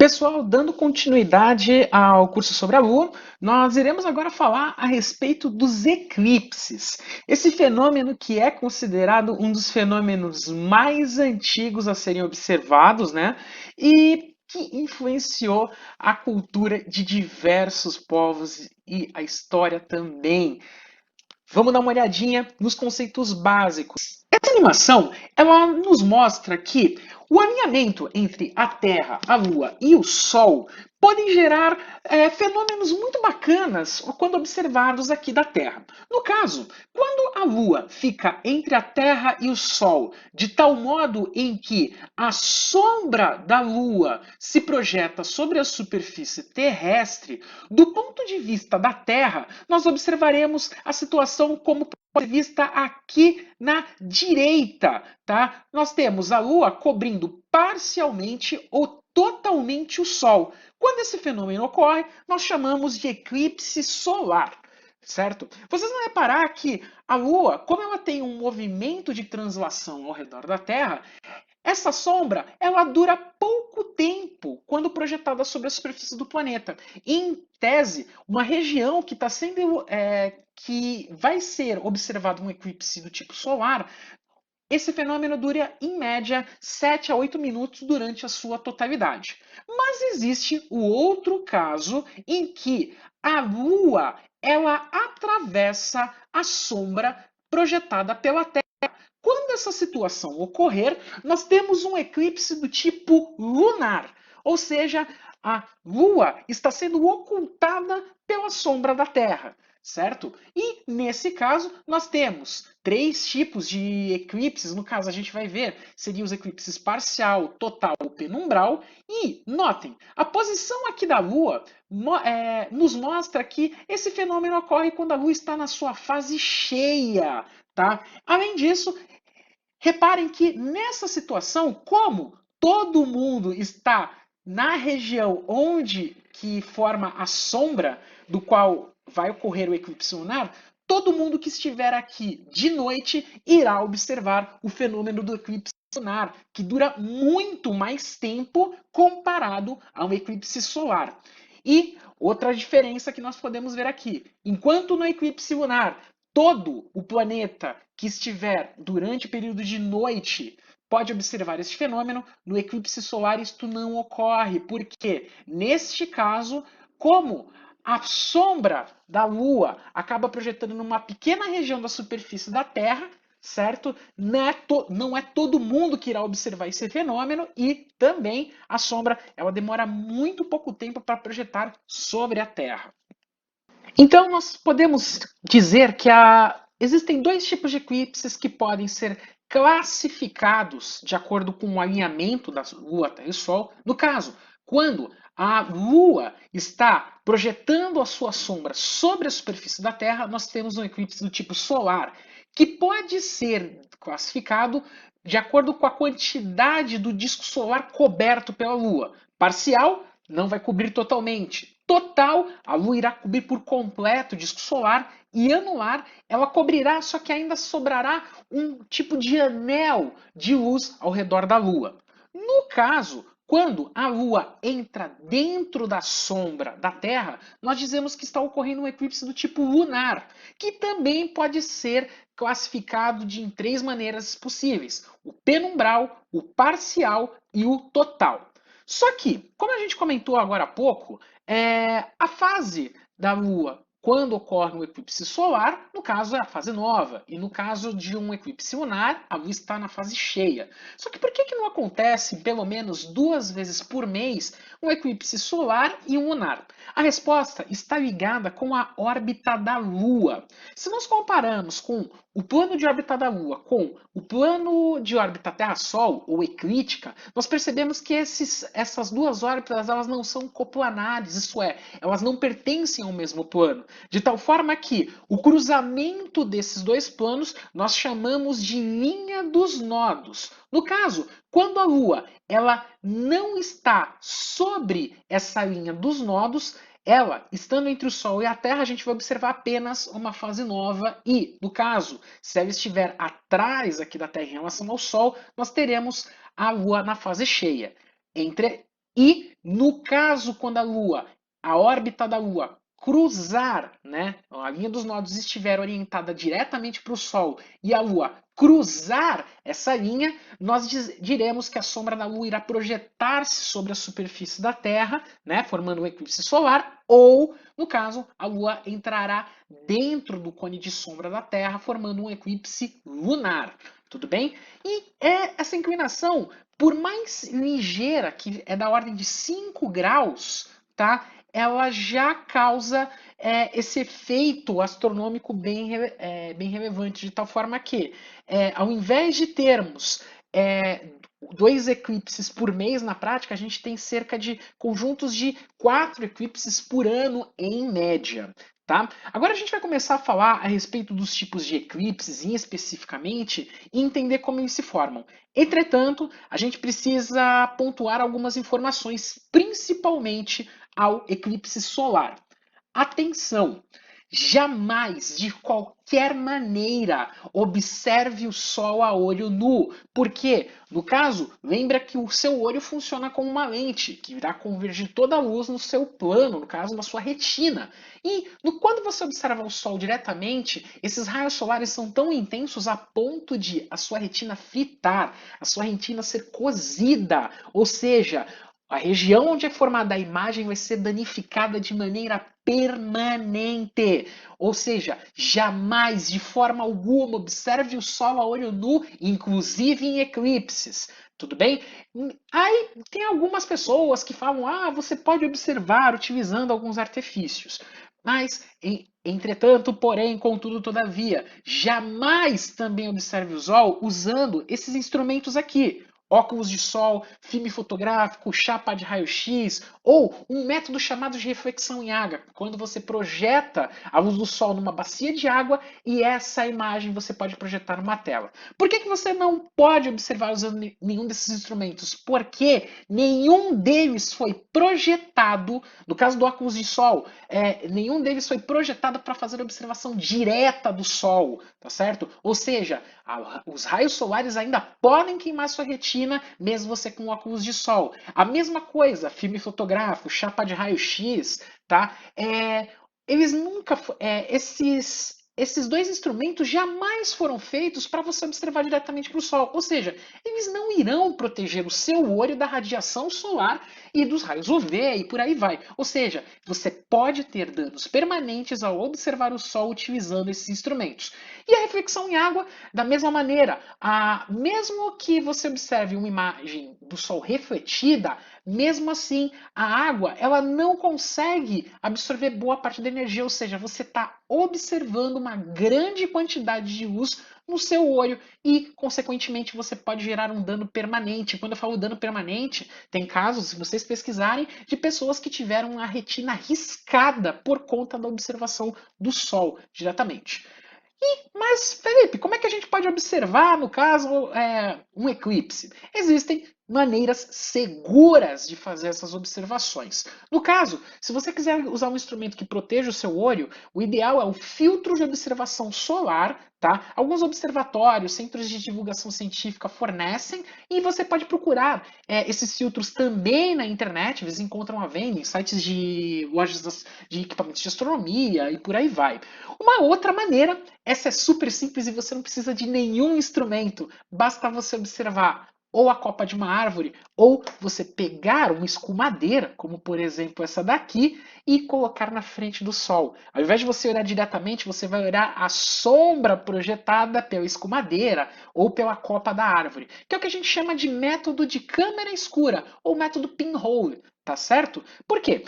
Pessoal, dando continuidade ao curso sobre a Lua, nós iremos agora falar a respeito dos eclipses. Esse fenômeno que é considerado um dos fenômenos mais antigos a serem observados, né? E que influenciou a cultura de diversos povos e a história também. Vamos dar uma olhadinha nos conceitos básicos. Essa animação, ela nos mostra que o alinhamento entre a Terra, a Lua e o Sol podem gerar fenômenos muito bacanas quando observados aqui da Terra. No caso, quando a Lua fica entre a Terra e o Sol, de tal modo em que a sombra da Lua se projeta sobre a superfície terrestre, do ponto de vista da Terra, nós observaremos a situação como pode ser vista aqui na direita, tá? Nós temos a Lua cobrindo parcialmente ou totalmente o Sol. Quando esse fenômeno ocorre, nós chamamos de eclipse solar, certo? Vocês vão reparar que a Lua, como ela tem um movimento de translação ao redor da Terra, essa sombra, ela dura pouco tempo quando projetada sobre a superfície do planeta. Em tese, uma região que está sendo que vai ser observado um eclipse do tipo solar, esse fenômeno dura em média 7 a 8 minutos durante a sua totalidade. Mas existe o outro caso em que a Lua ela atravessa a sombra projetada pela Terra. Quando essa situação ocorrer, nós temos um eclipse do tipo lunar, ou seja, a Lua está sendo ocultada pela sombra da Terra, certo? E nesse caso, nós temos três tipos de eclipses. No caso, a gente vai ver, seriam os eclipses parcial, total ou penumbral. E notem, a posição aqui da Lua nos mostra que esse fenômeno ocorre quando a Lua está na sua fase cheia. Tá? Além disso, reparem que nessa situação, como todo mundo está na região onde que forma a sombra do qual vai ocorrer o eclipse lunar, todo mundo que estiver aqui de noite irá observar o fenômeno do eclipse lunar, que dura muito mais tempo comparado a um eclipse solar. E outra diferença que nós podemos ver aqui, enquanto no eclipse lunar todo o planeta que estiver durante o período de noite pode observar esse fenômeno, no eclipse solar isto não ocorre, porque neste caso, como a sombra da Lua acaba projetando numa pequena região da superfície da Terra, certo? Não é todo mundo que irá observar esse fenômeno e também a sombra ela demora muito pouco tempo para projetar sobre a Terra. Então, nós podemos dizer que existem dois tipos de eclipses que podem ser classificados de acordo com o alinhamento da Lua, Terra e Sol. No caso, quando a Lua está projetando a sua sombra sobre a superfície da Terra, nós temos um eclipse do tipo solar, que pode ser classificado de acordo com a quantidade do disco solar coberto pela Lua. Parcial, não vai cobrir totalmente. Total, a Lua irá cobrir por completo o disco solar, e anular, ela cobrirá, só que ainda sobrará um tipo de anel de luz ao redor da Lua. No caso, quando a Lua entra dentro da sombra da Terra, nós dizemos que está ocorrendo um eclipse do tipo lunar, que também pode ser classificado em três maneiras possíveis: o penumbral, o parcial e o total. Só que, como a gente comentou agora há pouco, a fase da Lua, quando ocorre um eclipse solar, no caso é a fase nova, e no caso de um eclipse lunar, a Lua está na fase cheia. Só que por que não acontece pelo menos 2 vezes por mês um eclipse solar e um lunar? A resposta está ligada com a órbita da Lua. Se nós compararmos com o plano de órbita da Lua com o plano de órbita Terra-Sol, ou eclíptica, nós percebemos que essas duas órbitas elas não são coplanares, isso é, elas não pertencem ao mesmo plano. De tal forma que o cruzamento desses dois planos nós chamamos de linha dos nodos. No caso, quando a Lua ela não está sobre essa linha dos nodos, ela, estando entre o Sol e a Terra, a gente vai observar apenas uma fase nova e, no caso, se ela estiver atrás aqui da Terra em relação ao Sol, nós teremos a Lua na fase cheia. E no caso, quando a órbita da Lua cruzar, né, a linha dos nodos estiver orientada diretamente para o Sol e a Lua cruzar essa linha, nós diremos que a sombra da Lua irá projetar-se sobre a superfície da Terra, né, formando um eclipse solar, ou, no caso, a Lua entrará dentro do cone de sombra da Terra, formando um eclipse lunar. Tudo bem? E essa inclinação, por mais ligeira, que é da ordem de 5 graus, tá? Ela já causa esse efeito astronômico bem relevante, de tal forma que, ao invés de termos 2 eclipses por mês na prática, a gente tem cerca de conjuntos de 4 eclipses por ano em média. Tá? Agora a gente vai começar a falar a respeito dos tipos de eclipses, especificamente, e entender como eles se formam. Entretanto, a gente precisa pontuar algumas informações, principalmente ao eclipse solar. Atenção! Jamais, de qualquer maneira, observe o Sol a olho nu. Porque, no caso, lembra que o seu olho funciona como uma lente, que irá convergir toda a luz no seu plano, no caso, na sua retina. E quando você observa o Sol diretamente, esses raios solares são tão intensos a ponto de a sua retina fritar, a sua retina ser cozida. Ou seja, a região onde é formada a imagem vai ser danificada de maneira permanente. Ou seja, jamais, de forma alguma, observe o Sol a olho nu, inclusive em eclipses. Tudo bem? Aí tem algumas pessoas que falam: ah, você pode observar utilizando alguns artifícios. Mas, entretanto, porém, contudo, todavia, jamais também observe o Sol usando esses instrumentos aqui. Óculos de sol, filme fotográfico, chapa de raio-x ou um método chamado de reflexão em água, quando você projeta a luz do sol numa bacia de água e essa imagem você pode projetar numa tela. Por que você não pode observar usando nenhum desses instrumentos? Porque nenhum deles foi projetado, no caso do óculos de sol, nenhum deles foi projetado para fazer observação direta do sol, tá certo? Ou seja, os raios solares ainda podem queimar sua retina, mesmo você com óculos de sol. A mesma coisa, filme fotográfico, chapa de raio-x, tá? Eles nunca, esses dois instrumentos jamais foram feitos para você observar diretamente para o Sol. Ou seja, eles não irão proteger o seu olho da radiação solar e dos raios UV e por aí vai. Ou seja, você pode ter danos permanentes ao observar o Sol utilizando esses instrumentos. E a reflexão em água, da mesma maneira, mesmo que você observe uma imagem do Sol refletida, mesmo assim, a água ela não consegue absorver boa parte da energia, ou seja, você está observando uma grande quantidade de luz no seu olho e, consequentemente, você pode gerar um dano permanente. Quando eu falo dano permanente, tem casos, se vocês pesquisarem, de pessoas que tiveram a retina riscada por conta da observação do Sol diretamente. Mas, Felipe, como é que a gente pode observar, no caso, um eclipse? Existem maneiras seguras de fazer essas observações. No caso, se você quiser usar um instrumento que proteja o seu olho, o ideal é o filtro de observação solar, tá? Alguns observatórios, centros de divulgação científica fornecem e você pode procurar esses filtros também na internet, eles encontram à venda em sites de lojas de equipamentos de astronomia e por aí vai. Uma outra maneira, essa é super simples e você não precisa de nenhum instrumento, basta você observar ou a copa de uma árvore, ou você pegar uma escumadeira, como por exemplo essa daqui, e colocar na frente do sol. Ao invés de você olhar diretamente, você vai olhar a sombra projetada pela escumadeira ou pela copa da árvore, que é o que a gente chama de método de câmera escura, ou método pinhole. Tá certo? Por quê?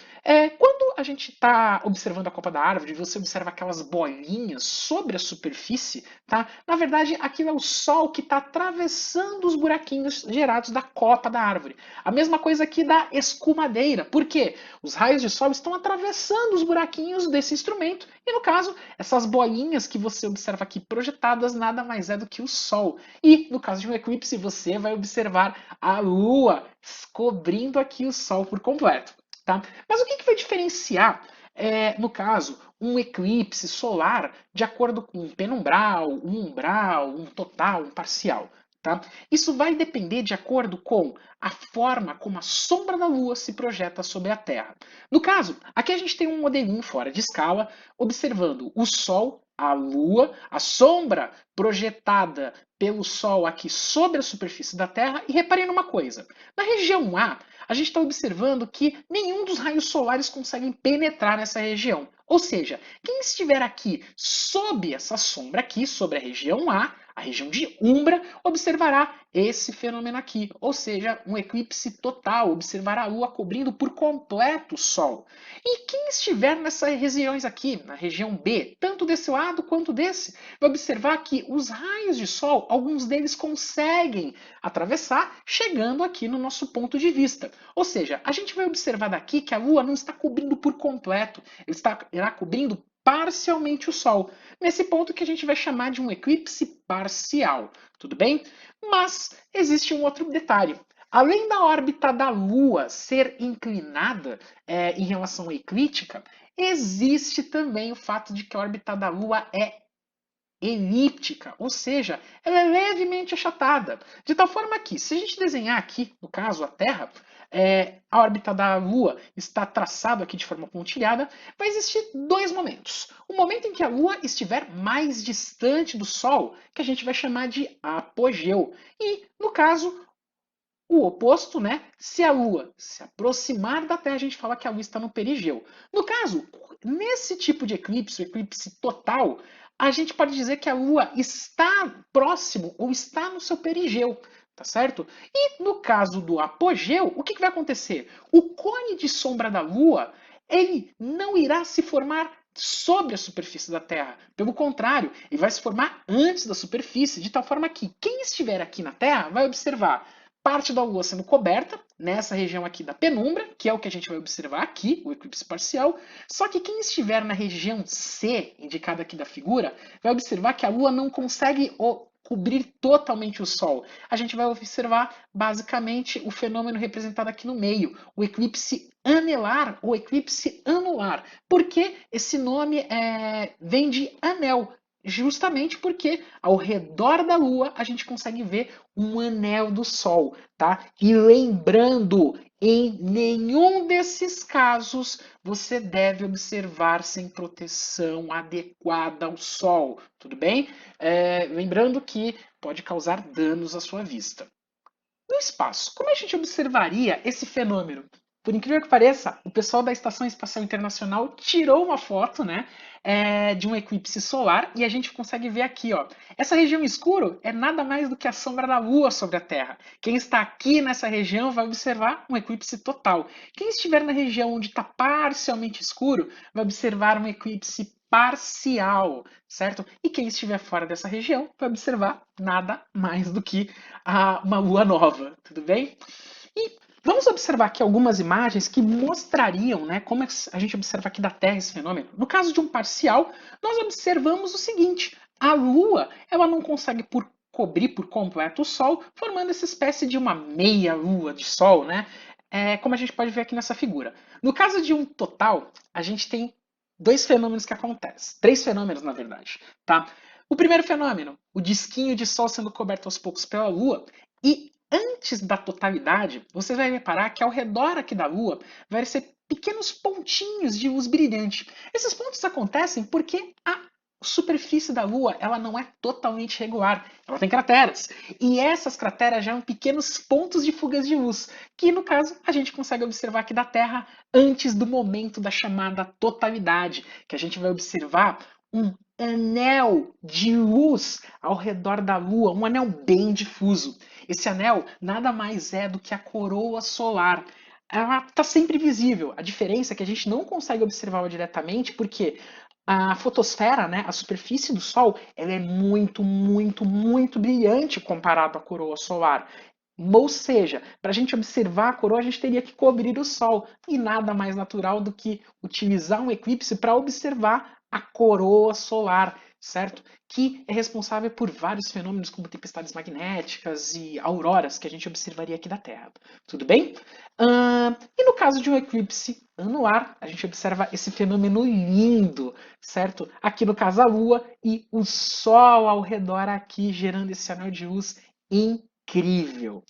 Quando a gente está observando a copa da árvore, você observa aquelas bolinhas sobre a superfície, tá? Na verdade, aquilo é o sol que está atravessando os buraquinhos gerados da copa da árvore. A mesma coisa aqui da escumadeira. Por quê? Os raios de sol estão atravessando os buraquinhos desse instrumento e, no caso, essas bolinhas que você observa aqui projetadas nada mais é do que o sol. E, no caso de um eclipse, você vai observar a lua cobrindo aqui o sol por completo. Tá? Mas o que vai diferenciar, no caso, um eclipse solar de acordo com um penumbral, um umbral, um total, um parcial? Tá? Isso vai depender de acordo com a forma como a sombra da Lua se projeta sobre a Terra. No caso, aqui a gente tem um modelinho fora de escala, observando o Sol, a Lua, a sombra projetada pelo Sol aqui sobre a superfície da Terra. E reparem numa coisa: na região A gente está observando que nenhum dos raios solares conseguem penetrar nessa região. Ou seja, quem estiver aqui sob essa sombra aqui, sobre a região de umbra, observará esse fenômeno aqui, ou seja, um eclipse total, observará a Lua cobrindo por completo o Sol. E quem estiver nessas regiões aqui, na região B, tanto desse lado quanto desse, vai observar que os raios de Sol, alguns deles conseguem atravessar, chegando aqui no nosso ponto de vista. Ou seja, a gente vai observar daqui que a Lua não está cobrindo por completo, irá cobrindo parcialmente o Sol. Nesse ponto que a gente vai chamar de um eclipse parcial, tudo bem? Mas existe um outro detalhe. Além da órbita da Lua ser inclinada em relação à eclíptica, existe também o fato de que a órbita da Lua é elíptica, ou seja, ela é levemente achatada. De tal forma que, se a gente desenhar aqui, no caso, a Terra, a órbita da Lua está traçada aqui de forma pontilhada, vai existir dois momentos. O momento em que a Lua estiver mais distante do Sol, que a gente vai chamar de apogeu. E, no caso, o oposto, né? Se a Lua se aproximar da Terra, a gente fala que a Lua está no perigeu. No caso, nesse tipo de eclipse, o eclipse total, a gente pode dizer que a Lua está próximo ou está no seu perigeu, tá certo? E no caso do apogeu, o que vai acontecer? O cone de sombra da Lua, ele não irá se formar sobre a superfície da Terra. Pelo contrário, ele vai se formar antes da superfície, de tal forma que quem estiver aqui na Terra vai observar parte da Lua sendo coberta, nessa região aqui da penumbra, que é o que a gente vai observar aqui, o eclipse parcial. Só que quem estiver na região C, indicada aqui da figura, vai observar que a Lua não consegue cobrir totalmente o Sol. A gente vai observar basicamente o fenômeno representado aqui no meio, o eclipse anelar ou eclipse anular. Por que esse nome vem de anel? Justamente porque ao redor da Lua a gente consegue ver um anel do Sol, tá? E lembrando, em nenhum desses casos você deve observar sem proteção adequada ao Sol, tudo bem? Lembrando que pode causar danos à sua vista. No espaço, como a gente observaria esse fenômeno? Por incrível que pareça, o pessoal da Estação Espacial Internacional tirou uma foto, né, de um eclipse solar e a gente consegue ver aqui, ó. Essa região escura é nada mais do que a sombra da Lua sobre a Terra. Quem está aqui nessa região vai observar um eclipse total. Quem estiver na região onde está parcialmente escuro vai observar um eclipse parcial, certo? E quem estiver fora dessa região vai observar nada mais do que uma lua nova, tudo bem? E vamos observar aqui algumas imagens que mostrariam, né, como a gente observa aqui da Terra esse fenômeno. No caso de um parcial, nós observamos o seguinte: a Lua, ela não consegue cobrir por completo o Sol, formando essa espécie de uma meia lua de Sol, né? Como a gente pode ver aqui nessa figura. No caso de um total, a gente tem dois fenômenos que acontecem, três fenômenos na verdade, tá? O primeiro fenômeno, o disquinho de Sol sendo coberto aos poucos pela Lua, e antes da totalidade, você vai reparar que ao redor aqui da Lua vai ser pequenos pontinhos de luz brilhante. Esses pontos acontecem porque a superfície da Lua ela não é totalmente regular, ela tem crateras. E essas crateras geram pequenos pontos de fugas de luz, que no caso a gente consegue observar aqui da Terra antes do momento da chamada totalidade, que a gente vai observar um anel de luz ao redor da Lua, um anel bem difuso. Esse anel nada mais é do que a coroa solar. Ela está sempre visível. A diferença é que a gente não consegue observá-la diretamente porque a fotosfera, né, a superfície do Sol, ela é muito, muito, muito brilhante comparado à coroa solar. Ou seja, para a gente observar a coroa, a gente teria que cobrir o Sol. E nada mais natural do que utilizar um eclipse para observar a coroa solar, certo? Que é responsável por vários fenômenos como tempestades magnéticas e auroras que a gente observaria aqui da Terra. Tudo bem? E no caso de um eclipse anular, a gente observa esse fenômeno lindo, certo? Aqui no caso a Lua e o Sol ao redor aqui, gerando esse anel de luz incrível.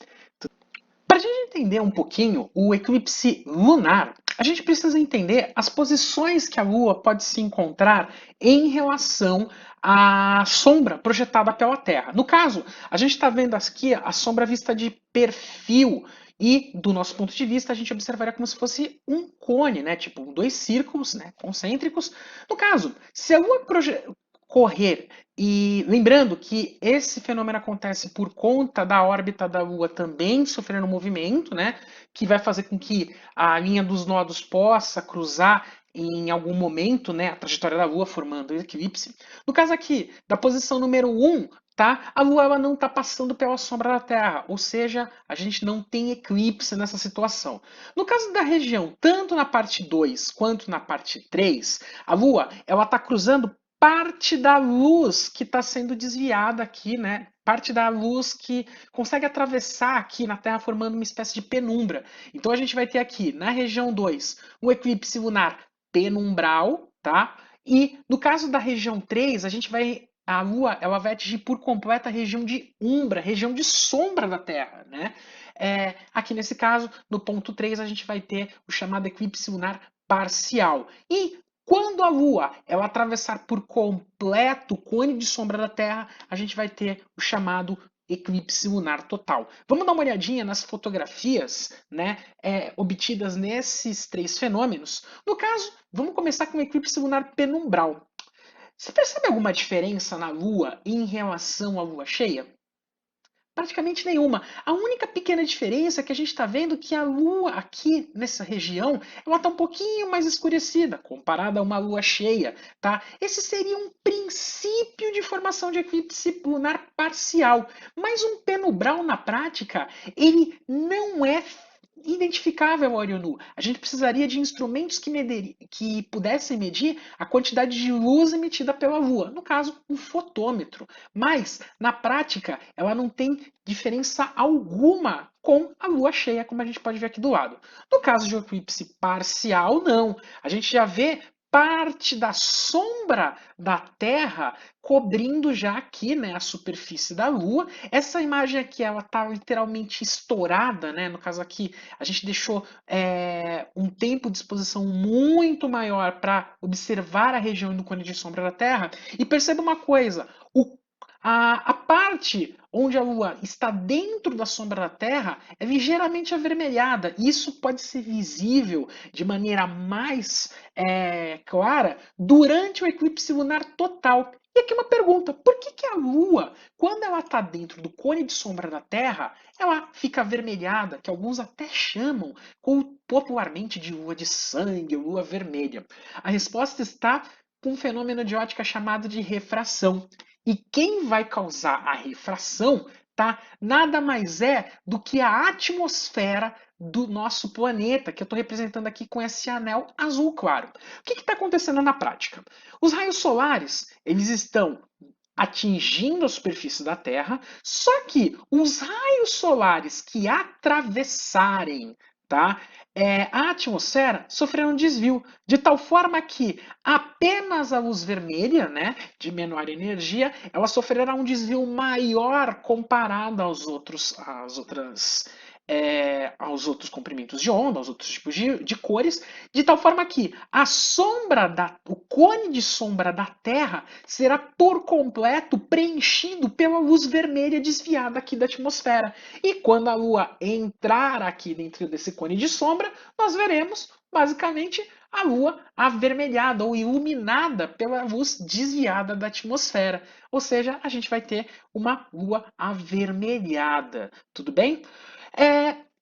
Para a gente entender um pouquinho o eclipse lunar, a gente precisa entender as posições que a Lua pode se encontrar em relação à sombra projetada pela Terra. No caso, a gente está vendo aqui a sombra vista de perfil e, do nosso ponto de vista, a gente observaria como se fosse um cone, né? Tipo dois círculos, né, concêntricos. No caso, se a Lua correr, e lembrando que esse fenômeno acontece por conta da órbita da Lua também sofrendo movimento, né, que vai fazer com que a linha dos nodos possa cruzar em algum momento, né, a trajetória da Lua formando o eclipse. No caso aqui, da posição número 1, tá, a Lua ela não está passando pela sombra da Terra, ou seja, a gente não tem eclipse nessa situação. No caso da região, tanto na parte 2 quanto na parte 3, a Lua ela está cruzando parte da luz que está sendo desviada aqui, né? Parte da luz que consegue atravessar aqui na Terra formando uma espécie de penumbra. Então a gente vai ter aqui na região 2 um eclipse lunar penumbral, tá? E no caso da região 3, a Lua ela vai atingir por completo a região de umbra, região de sombra da Terra, né? Aqui nesse caso, no ponto 3, a gente vai ter o chamado eclipse lunar parcial. E quando a Lua ela atravessar por completo o cone de sombra da Terra, a gente vai ter o chamado eclipse lunar total. Vamos dar uma olhadinha nas fotografias, né, obtidas nesses três fenômenos. No caso, vamos começar com o eclipse lunar penumbral. Você percebe alguma diferença na Lua em relação à Lua cheia? Praticamente nenhuma. A única pequena diferença é que a gente está vendo que a Lua aqui nessa região ela está um pouquinho mais escurecida comparada a uma Lua cheia, tá? Esse seria um princípio de formação de eclipse lunar parcial, mas um penumbral na prática ele não é identificável a olho nu. A gente precisaria de instrumentos que pudessem medir a quantidade de luz emitida pela Lua, no caso, um fotômetro. Mas, na prática, ela não tem diferença alguma com a Lua cheia, como a gente pode ver aqui do lado. No caso de um eclipse parcial, não. A gente já vê parte da sombra da Terra cobrindo já aqui, né, a superfície da Lua. Essa imagem aqui, ela está literalmente estourada, né? No caso aqui, a gente deixou um tempo de exposição muito maior para observar a região do cone de sombra da Terra. E perceba uma coisa, a parte onde a Lua está dentro da sombra da Terra é ligeiramente avermelhada. Isso pode ser visível de maneira mais clara durante o eclipse lunar total. E aqui uma pergunta: por que a Lua, quando ela está dentro do cone de sombra da Terra, ela fica avermelhada, que alguns até chamam popularmente de lua de sangue, lua vermelha? A resposta está com um fenômeno de ótica chamado de refração. E quem vai causar a refração, tá? Nada mais é do que a atmosfera do nosso planeta, que eu estou representando aqui com esse anel azul claro. O que está acontecendo na prática? Os raios solares, eles estão atingindo a superfície da Terra, só que os raios solares que atravessarem, tá, a atmosfera sofreram um desvio, de tal forma que apenas a luz vermelha, né, de menor energia, ela sofrerá um desvio maior comparado aos outros comprimentos de onda, aos outros tipos de cores, de tal forma que o cone de sombra da Terra será por completo preenchido pela luz vermelha desviada aqui da atmosfera. E quando a Lua entrar aqui dentro desse cone de sombra, nós veremos basicamente a Lua avermelhada ou iluminada pela luz desviada da atmosfera. Ou seja, a gente vai ter uma Lua avermelhada. Tudo bem?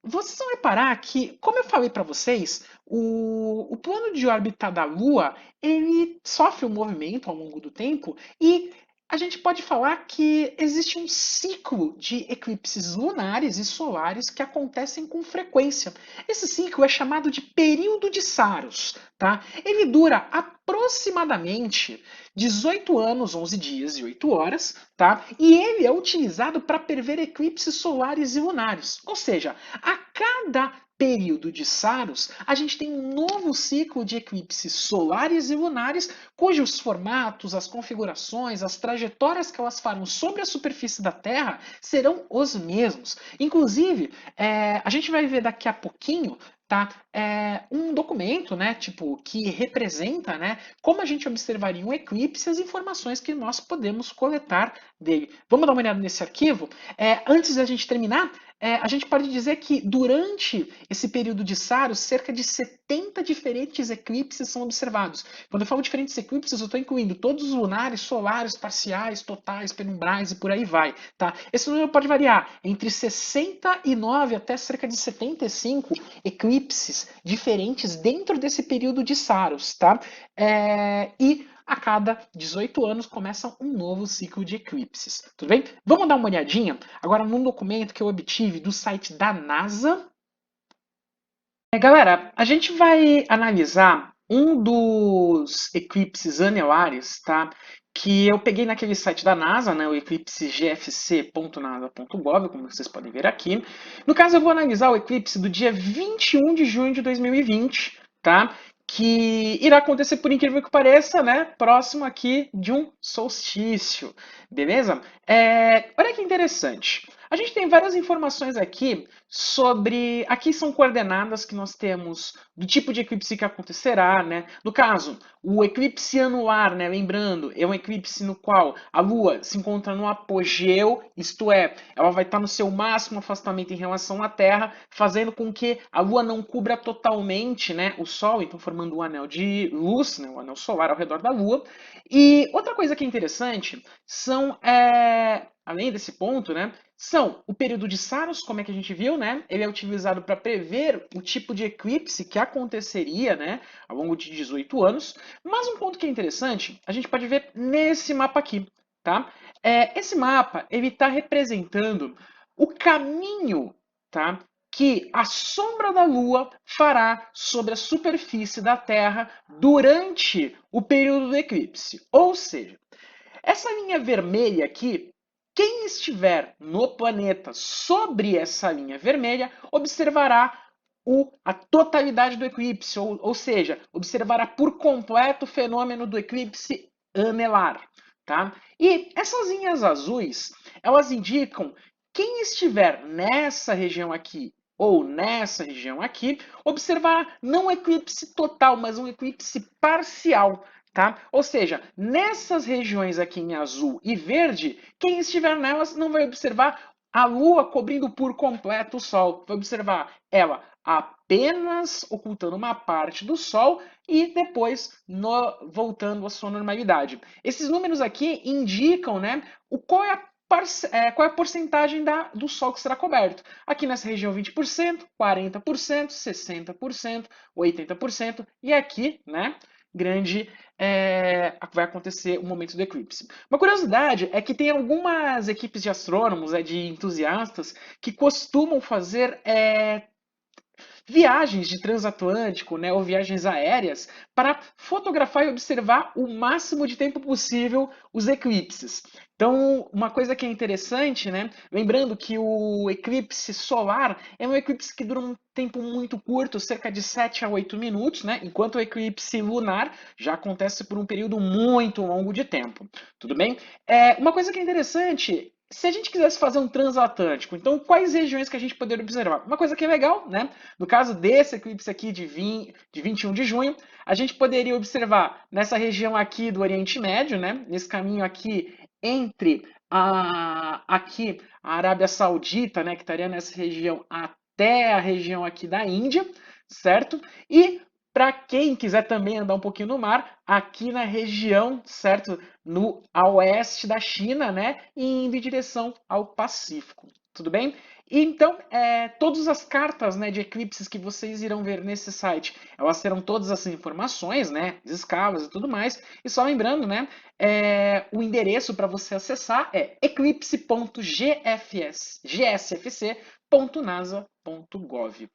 Vocês vão reparar que, como eu falei para vocês, o plano de órbita da Lua ele sofre um movimento ao longo do tempo e a gente pode falar que existe um ciclo de eclipses lunares e solares que acontecem com frequência. Esse ciclo é chamado de período de Saros, tá? Ele dura aproximadamente 18 anos, 11 dias e 8 horas, tá? E ele é utilizado para prever eclipses solares e lunares. Ou seja, a cada período de Saros, a gente tem um novo ciclo de eclipses solares e lunares, cujos formatos, as configurações, as trajetórias que elas farão sobre a superfície da Terra serão os mesmos. Inclusive, a gente vai ver daqui a pouquinho, tá? Um documento, né, tipo, que representa, né, como a gente observaria um eclipse e as informações que nós podemos coletar dele. Vamos dar uma olhada nesse arquivo? Antes da gente terminar, a gente pode dizer que durante esse período de Saros, cerca de 70 diferentes eclipses são observados. Quando eu falo diferentes eclipses, eu estou incluindo todos os lunares, solares, parciais, totais, penumbrais e por aí vai. Tá? Esse número pode variar entre 69 até cerca de 75 eclipses diferentes dentro desse período de Saros. Tá? E a cada 18 anos começa um novo ciclo de eclipses. Tudo bem? Vamos dar uma olhadinha agora num documento que eu obtive do site da NASA. Galera, a gente vai analisar um dos eclipses anelares, tá? Que eu peguei naquele site da NASA, né? O eclipse gfc.nasa.gov, como vocês podem ver aqui. No caso, eu vou analisar o eclipse do dia 21 de junho de 2020, tá? Que irá acontecer, por incrível que pareça, né? Próximo aqui de um solstício, beleza? Olha que interessante. A gente tem várias informações aqui sobre... Aqui são coordenadas que nós temos do tipo de eclipse que acontecerá, né? No caso, o eclipse anular, né? Lembrando, é um eclipse no qual a Lua se encontra no apogeu, isto é, ela vai estar no seu máximo afastamento em relação à Terra, fazendo com que a Lua não cubra totalmente, né, o Sol, então formando um anel de luz, né, um anel solar ao redor da Lua. E outra coisa que é interessante são, além desse ponto, né, são o período de Saros, como é que a gente viu, né? Ele é utilizado para prever o tipo de eclipse que aconteceria, né, ao longo de 18 anos. Mas um ponto que é interessante, a gente pode ver nesse mapa aqui, tá? Esse mapa, ele está representando o caminho, tá, que a sombra da Lua fará sobre a superfície da Terra durante o período do eclipse. Ou seja, essa linha vermelha aqui, quem estiver no planeta sobre essa linha vermelha observará a totalidade do eclipse, ou seja, observará por completo o fenômeno do eclipse anelar. Tá? E essas linhas azuis, elas indicam quem estiver nessa região aqui ou nessa região aqui, observará não um eclipse total, mas um eclipse parcial. Tá? Ou seja, nessas regiões aqui em azul e verde, quem estiver nelas não vai observar a Lua cobrindo por completo o Sol. Vai observar ela apenas ocultando uma parte do Sol e depois voltando à sua normalidade. Esses números aqui indicam, né, qual é a porcentagem do Sol que será coberto. Aqui nessa região 20%, 40%, 60%, 80% e aqui, né, grande vai acontecer o momento do eclipse. Uma curiosidade é que tem algumas equipes de astrônomos, de entusiastas, que costumam fazer viagens de transatlântico, né, ou viagens aéreas para fotografar e observar o máximo de tempo possível os eclipses. Então, uma coisa que é interessante, né, lembrando que o eclipse solar é um eclipse que dura um tempo muito curto, cerca de 7 a 8 minutos, né, enquanto o eclipse lunar já acontece por um período muito longo de tempo. Tudo bem? Uma coisa que é interessante, se a gente quisesse fazer um transatlântico, então quais regiões que a gente poderia observar? Uma coisa que é legal, né? No caso desse eclipse aqui de 21 de junho, a gente poderia observar nessa região aqui do Oriente Médio, né? Nesse caminho aqui entre aqui a Arábia Saudita, né? Que estaria nessa região até a região aqui da Índia, certo? E para quem quiser também andar um pouquinho no mar, aqui na região, certo? A oeste da China, né? E indo em direção ao Pacífico. Tudo bem? E então, todas as cartas, né, de eclipses que vocês irão ver nesse site, elas terão todas essas informações, né, as escalas e tudo mais. E só lembrando, né, o endereço para você acessar é eclipse.gsfc.nasa.gov.